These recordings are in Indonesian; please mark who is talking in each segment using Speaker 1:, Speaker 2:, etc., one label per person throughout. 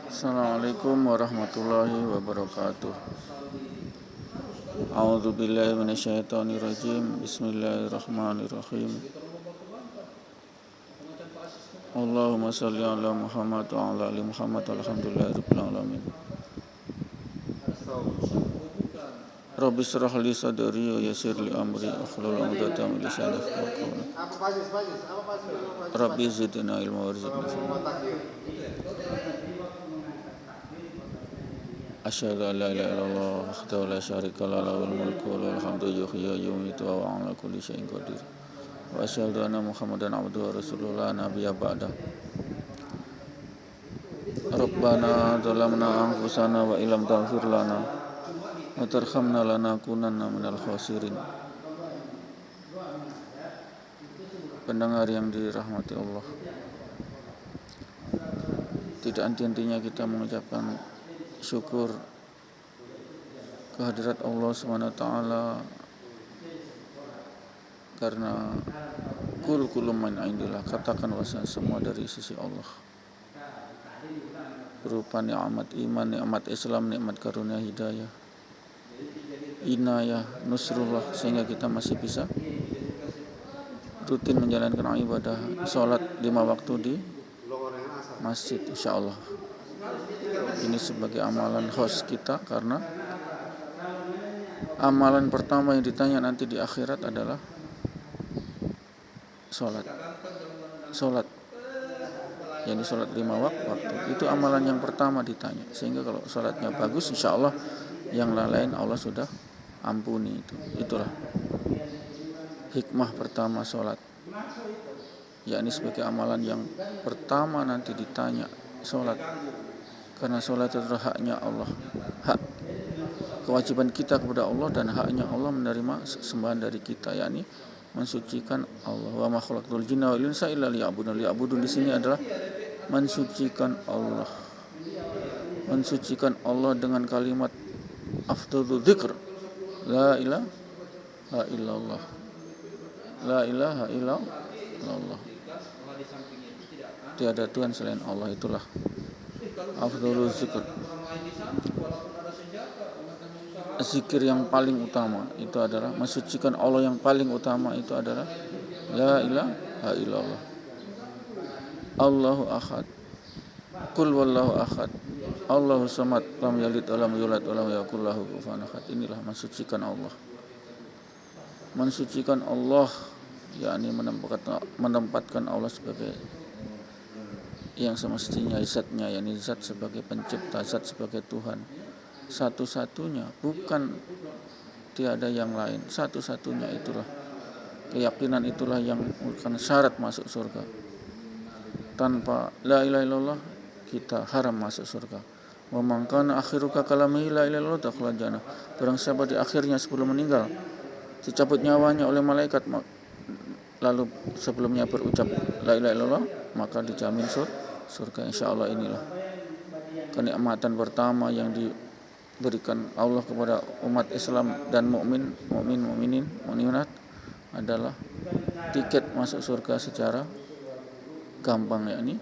Speaker 1: Assalamualaikum warahmatullahi wabarakatuh. A'udzu billahi minasyaitonir rajim. Bismillahirrahmanirrahim. Allahumma shalli ala Muhammad wa ala ali Muhammad walhamdulillahirabbil alamin. Rabbi shrah li sadri wa yassir li amri wahlul 'uqdatam min lisani yafqahu qawli. Rabbi zidna ilma warzuqna fahma. Asyhadu an la ilaha illallah wahdahu la syarika lahu lahul mulku wa lahul hamdu yuhyi wa yumiitu wa huwa 'ala kulli syai'in qadir. Wa asyhadu anna Muhammadan 'abduhu wa rasuluhu la nabiyya ba'da. Rabbana zalamna anfusana wa illam taghfir lana wa tarhamna lanakunanna minal khasirin. Pendengar yang dirahmati Allah, tidak henti-hentinya kita mengucapkan syukur kehadirat Allah SWT karena kullu min indillah, katakan bahwa semua dari sisi Allah, berupa nikmat iman, nikmat Islam, nikmat karunia hidayah, inayah, nusrullah, sehingga kita masih bisa rutin menjalankan ibadah sholat 5 waktu di masjid, insyaallah. Ini sebagai amalan khos kita, karena amalan pertama yang ditanya nanti di akhirat adalah sholat, yakni sholat 5 waktu. Itu amalan yang pertama ditanya, sehingga kalau sholatnya bagus, insyaallah yang lain Allah sudah ampuni. Itulah hikmah pertama sholat, yakni sebagai amalan yang pertama nanti ditanya sholat, karena sholat itu haknya Allah, hak kewajiban kita kepada Allah, dan haknya Allah menerima sembahan dari kita, yakni mensucikan Allah. Wa ma khalaqtul jinna wal insa illa liya'budun. Liya'budun di sini adalah mensucikan Allah, mensucikan Allah dengan kalimat afdhalul dzikr, la ilaha illallah, la ilaha illallah, tiada Tuhan selain Allah. Itulah afdhalul dzikr, zikir yang paling utama itu adalah mensucikan Allah. Yang paling utama itu adalah la ilaha illallah, Allahu ahad, qul wallahu ahad, Allahu samad, lam yalid wa lam yulad wa lam yakul lahu kufuwan ahad. Inilah mensucikan Allah. Mensucikan Allah, yakni menempatkan Allah sebagai yang semestinya, zatnya, yakni zat sebagai pencipta, zat sebagai Tuhan satu-satunya, bukan tiada yang lain, satu-satunya. Itulah keyakinan, itulah yang merupakan syarat masuk surga. Tanpa la ilaha illallah kita haram masuk surga. Wa man kana akhiruka kalamihi la ilaha illallah dakhala jannah. Barang siapa di akhirnya sebelum meninggal dicabut nyawanya oleh malaikat, lalu sebelumnya berucap la ilaha illallah, maka dijamin surga, insyaallah. Inilah kenikmatan pertama yang diberikan Allah kepada umat Islam dan mukminat adalah tiket masuk surga secara gampang, yakni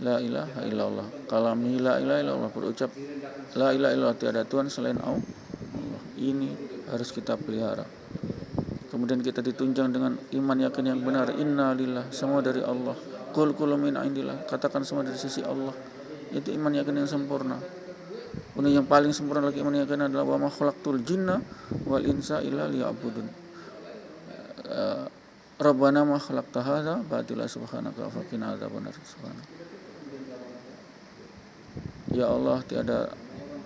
Speaker 1: la ilaha illallah. Kalami la ilaha illallah, berucap la ilaha illallah, tiada Tuhan selain Allah. Ini harus kita pelihara. Kemudian kita ditunjang dengan iman yakin yang benar, inna lillah, semua dari Allah, qul kullu min indillah, katakan semua dari sisi Allah. Itu iman yakin yang sempurna. Kemudian yang paling sempurna lagi iman yakin adalah wa ma khalaqtul jinna wal insa illa liya'budun. Rabbana ma khalaqta hadza batila subhanaka wa qina adzabannar. Subhanaka, ya Allah, tiada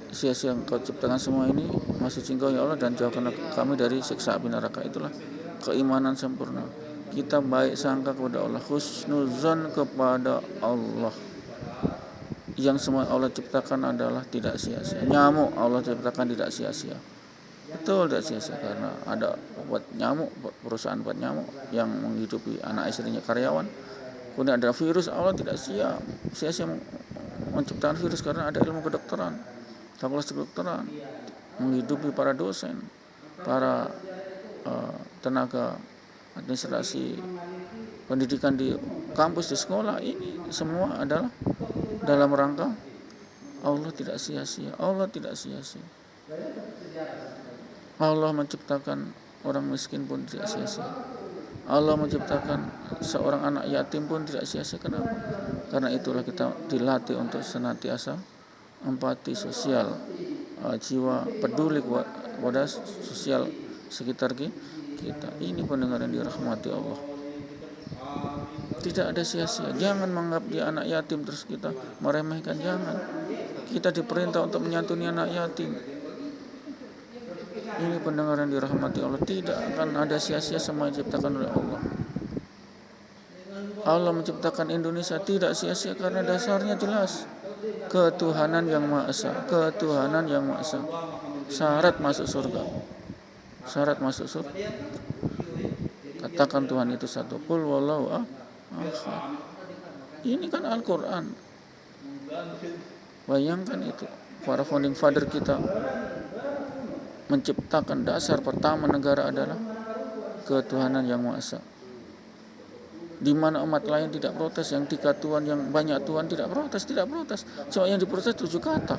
Speaker 1: sia-sia Engkau ciptakan semua ini, masih Engkau ya Allah, dan jauhkanlah kami dari siksa api neraka. Itulah keimanan sempurna. Kita baik sangka kepada Allah, husnuzan kepada Allah. Yang semua Allah ciptakan adalah tidak sia-sia. Nyamuk Allah ciptakan tidak sia-sia, betul tidak sia-sia, karena ada buat nyamuk, perusahaan buat nyamuk yang menghidupi anak istrinya, karyawan. Kemudian ada virus, Allah tidak sia-sia menciptakan virus, karena ada ilmu kedokteran, fakultas kedokteran, menghidupi para dosen, para tenaga administrasi pendidikan di kampus, di sekolah. Ini semua adalah dalam rangka Allah tidak sia-sia. Allah tidak sia-sia. Allah menciptakan orang miskin pun tidak sia-sia. Allah menciptakan seorang anak yatim pun tidak sia-sia. Kenapa? Karena itulah kita dilatih untuk senantiasa empati sosial, jiwa peduli kepada sosial sekitar kita. Ini pendengar yang dirahmati Allah. Tidak ada sia-sia. Jangan menganggap dia anak yatim terus kita meremehkan. Jangan. Kita diperintah untuk menyantuni anak yatim. Ini pendengar yang dirahmati Allah. Tidak akan ada sia-sia semua yang diciptakan oleh Allah. Allah menciptakan Indonesia tidak sia-sia karena dasarnya jelas. Ketuhanan yang Maha Esa. Ketuhanan yang Maha Esa. Syarat masuk surga. Syarat masuk surga. Katakan Tuhan itu satu. Qul wallahu ahad. Ini kan Al-Quran. Bayangkan itu. Para founding father kita menciptakan dasar pertama negara adalah ketuhanan yang Maha Esa. Di mana umat lain tidak protes, yang 3 Tuhan, yang banyak Tuhan tidak protes. Cuma yang diprotes 7 kata.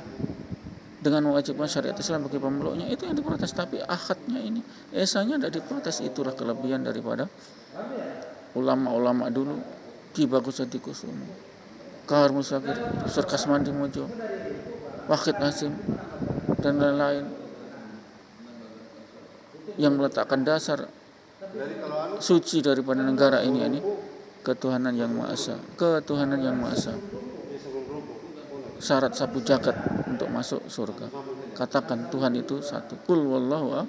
Speaker 1: Dengan mewajibkan syariat Islam bagi pemeluknya, itu yang diprotes. Tapi ahadnya ini, esanya tidak diprotes. Itulah kelebihan daripada ulama-ulama dulu. Ki Bagus Hadi Kusumo, Kahar Musakir, Profesor Kasmandi Mojo, Wahid Hasim, dan lain-lain, yang meletakkan dasar suci daripada negara ini ketuhanan yang Maha Esa. Ketuhanan yang Maha Esa. Syarat sapu jagat untuk masuk surga. Katakan Tuhan itu satu. Qul wallahu ahad.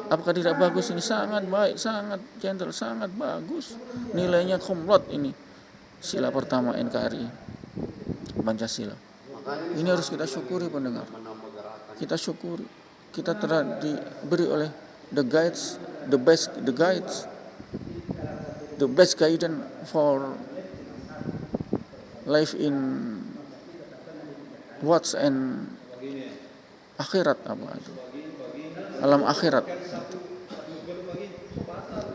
Speaker 1: Apakah tidak bagus ini? Sangat baik, sangat gentle, sangat bagus. Nilainya komplot ini. Sila pertama NKRI, Pancasila. Ini harus kita syukuri pendengar. Kita syukuri. Kita telah diberi oleh the best guidance for life in what's and akhirat, apa itu, alam akhirat.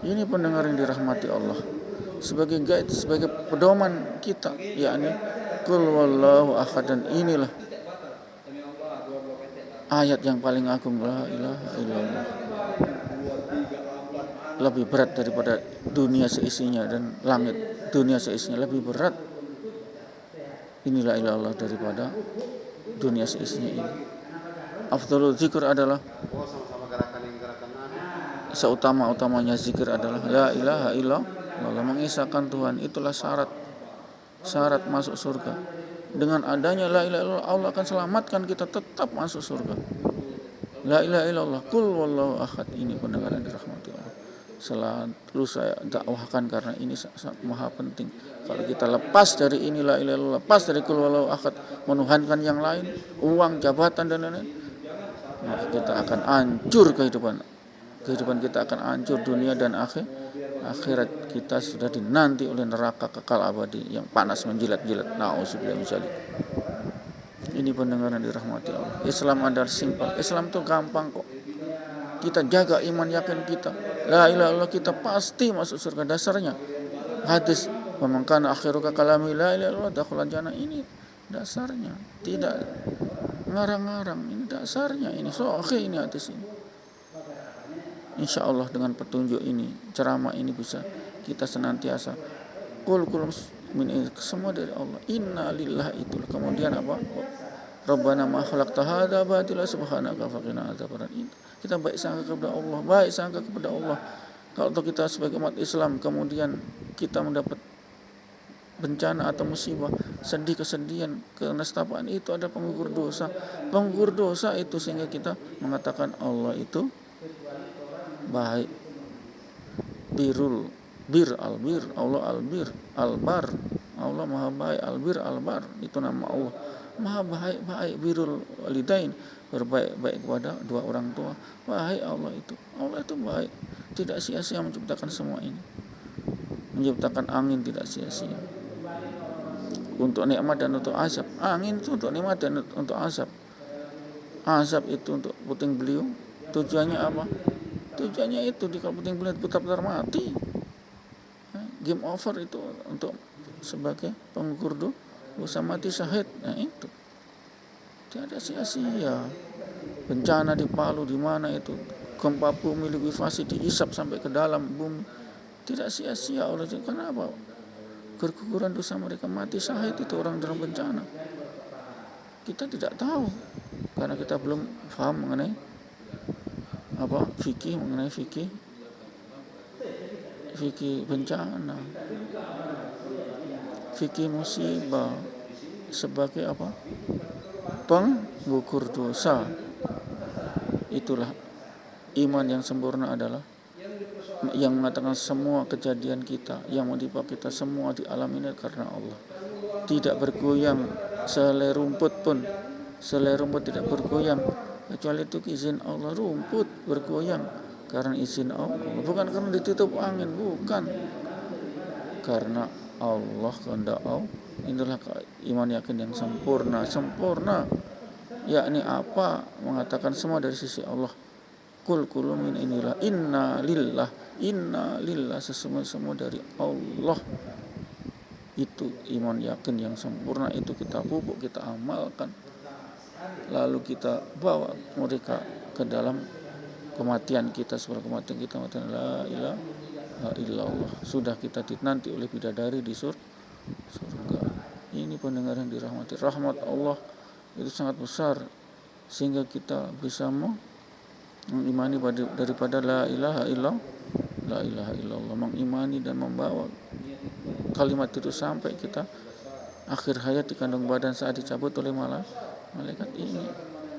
Speaker 1: Ini pendengar yang dirahmati Allah, sebagai guide, sebagai pedoman kita, yakni qul wallahu ahad. Dan inilah ayat yang paling agung, la ilaha illallah. Lebih berat daripada dunia seisinya dan langit dunia seisinya, lebih berat inilah ilallah daripada dunia seisinya ini. Afdhalul zikr adalah, seutama-utamanya zikir adalah la ilaha illallah, mengisahkan Tuhan. Itulah syarat masuk surga. Dengan adanya la ilaha illallah, Allah akan selamatkan kita tetap masuk surga. La ilaha illallah, qul wallahu ahad. Ini pendengar yang dirahmati Allah. Selalu saya dakwahkan karena ini sangat maha penting. Kalau kita lepas dari ini la ilaha illallah, lepas dari qul wallahu ahad, menuhankan yang lain, uang, jabatan dan lain-lain, maka kita akan hancur kehidupan kita akan hancur, dunia dan akhirat kita sudah dinanti oleh neraka kekal abadi yang panas menjilat-jilat. Nauzubillah min dzalik. Ini pendengar yang dirahmati Allah. Islam adalah simpel. Islam itu gampang kok. Kita jaga iman yakin kita. La ilaha illallah, kita pasti masuk surga. Dasarnya hadis, "Wa man kana akhiru kalami la ilaha illallah dakhala jannah." Ini dasarnya. Tidak ngarang-ngarang. Ini dasarnya. Ini sahih ini hadis ini. Insya Allah dengan petunjuk ini, ceramah ini bisa kita senantiasa kul min, semua dari Allah. Inna lillahi itu. Kemudian apa? Rabbana ma khalaqta hadza batila subhanaka faqina adzabannar. Kita baik sangka kepada Allah. Kalau kita sebagai umat Islam kemudian kita mendapat bencana atau musibah, sedih, kesedihan, kenestapaan, itu ada penggugur dosa. Penggugur dosa itu sehingga kita mengatakan Allah itu baik. Allah albir, albar. Allah maha baik, albir, albar. Itu nama Allah. Maha baik, birrul walidain, berbaik kepada 2 orang tua. Baik Allah itu baik. Tidak sia-sia menciptakan semua ini. Menciptakan angin tidak sia-sia. Untuk nikmat dan untuk azab. Angin itu untuk nikmat dan untuk azab. Azab itu untuk puting beliung. Tujuannya apa? Tujuannya itu di kalau puting beliung putar-putar mati. Game over itu untuk sebagai pengukur dosa mati syahid. Nah itu tidak sia-sia. Bencana di Palu, di mana itu gempa bumi likuifaksi diisap sampai ke dalam bumi, tidak sia-sia oleh itu. Kenapa? Keguguran dosa mereka mati syahid itu orang dalam bencana. Kita tidak tahu karena kita belum paham mengenai fikih bencana, fikih musibah sebagai penggugur dosa. Itulah iman yang sempurna adalah yang mengatakan semua kejadian kita yang menimpa kita semua di alam ini karena Allah. Tidak bergoyang selai rumput tidak bergoyang kecuali itu izin Allah. Rumput bergoyang karena izin Allah, bukan karena ditutup angin, bukan, karena Allah, kehendak Allah. Inilah iman yakin yang sempurna, yakni apa? Mengatakan semua dari sisi Allah. Kul kullu min inilah inna lillah semua dari Allah. Itu iman yakin yang sempurna, itu kita pupuk, kita amalkan, lalu kita bawa mereka ke dalam kematian kita, sebelum kematian kita mengatakan la ilaha illallah. Sudah kita dinanti oleh bidadari di surga. Ini pendengar yang dirahmati, rahmat Allah itu sangat besar sehingga kita bisa mengimani daripada la ilaha illallah, mengimani dan membawa kalimat itu sampai kita akhir hayat di kandung badan saat dicabut oleh malaikat.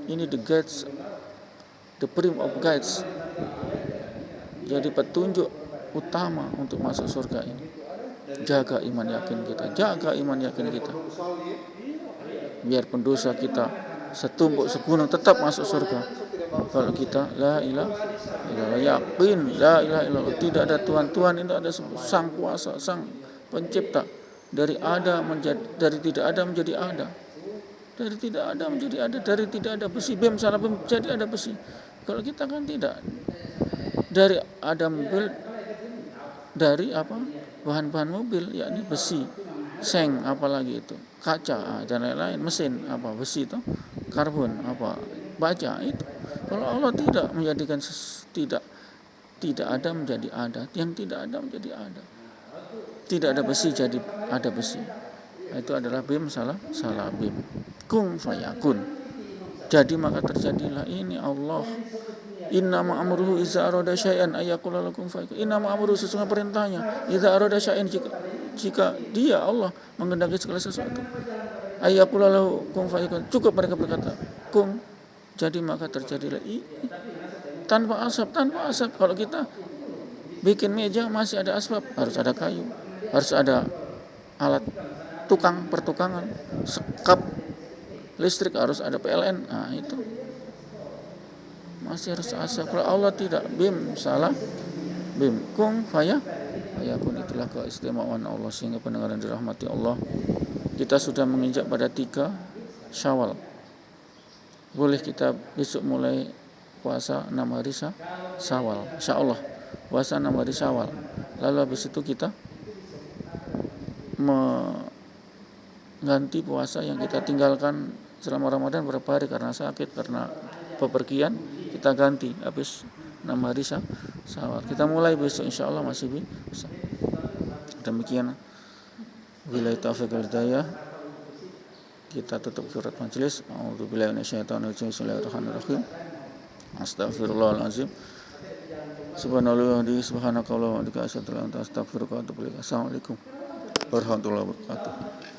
Speaker 1: Ini the guides, the prim of guides, jadi petunjuk utama untuk masuk surga ini. Jaga iman yakin kita, biar pendosa kita setumpuk segunung tetap masuk surga. Kalau kita la ilaha illallah, yakin la ilaha illallah, tidak ada Tuhan, itu ada sang kuasa, sang pencipta. Dari tidak ada menjadi ada, dari tidak ada menjadi ada, dari tidak ada besi bem salah bem jadi ada besi. Kalau kita kan tidak, dari ada mobil, dari bahan-bahan mobil yakni besi, seng, apalagi itu kaca dan lain-lain, mesin besi itu, karbon baja itu. Kalau Allah tidak menjadikan tidak ada menjadi ada, yang tidak ada menjadi ada. Tidak ada besi jadi ada besi. Itu adalah bim salah bim. Kun fayakun. Jadi maka terjadilah ini Allah. Innama amruhu iza arada syai'an ayyaqula lakum fayakun. Innama amruhu, sesungguhnya perintahnya, iza arada syai'an, jika dia Allah menghendaki segala sesuatu, ayyaqula lakum fayakun, cukup mereka berkata kun, jadi maka terjadilah ini. Tanpa asap. Kalau kita bikin meja masih ada asbab, harus ada kayu, harus ada alat pertukangan, sekap listrik, harus ada PLN. Nah itu masih harus asap. Kalau Allah tidak, bim salah bim kung fayakun. Itulah keistimewaan Allah. Sehingga pendengaran dirahmati Allah, kita sudah menginjak pada 3 Syawal. Boleh kita besok mulai puasa 6 hari Syawal, insyaallah puasa 6 hari Syawal. Lalu habis itu kita mengganti puasa yang kita tinggalkan selama Ramadan berapa hari karena sakit, karena bepergian, kita ganti habis 6 hari Syawal. Kita mulai besok insyaallah masih bisa. Demikian, wabillahi taufiq wal hidayah. Kita tutup surat majelis. A'udzubillahi minasyaitonir rajim. Bismillahirrahmanirrahim. Astaghfirullahalazim. Subhanallah wa subhanakallahumma wa bihamdika asyhadu an la ilaha illa anta astaghfiruka wa atubu ilaik. Assalamualaikum warahmatullahi wabarakatuh.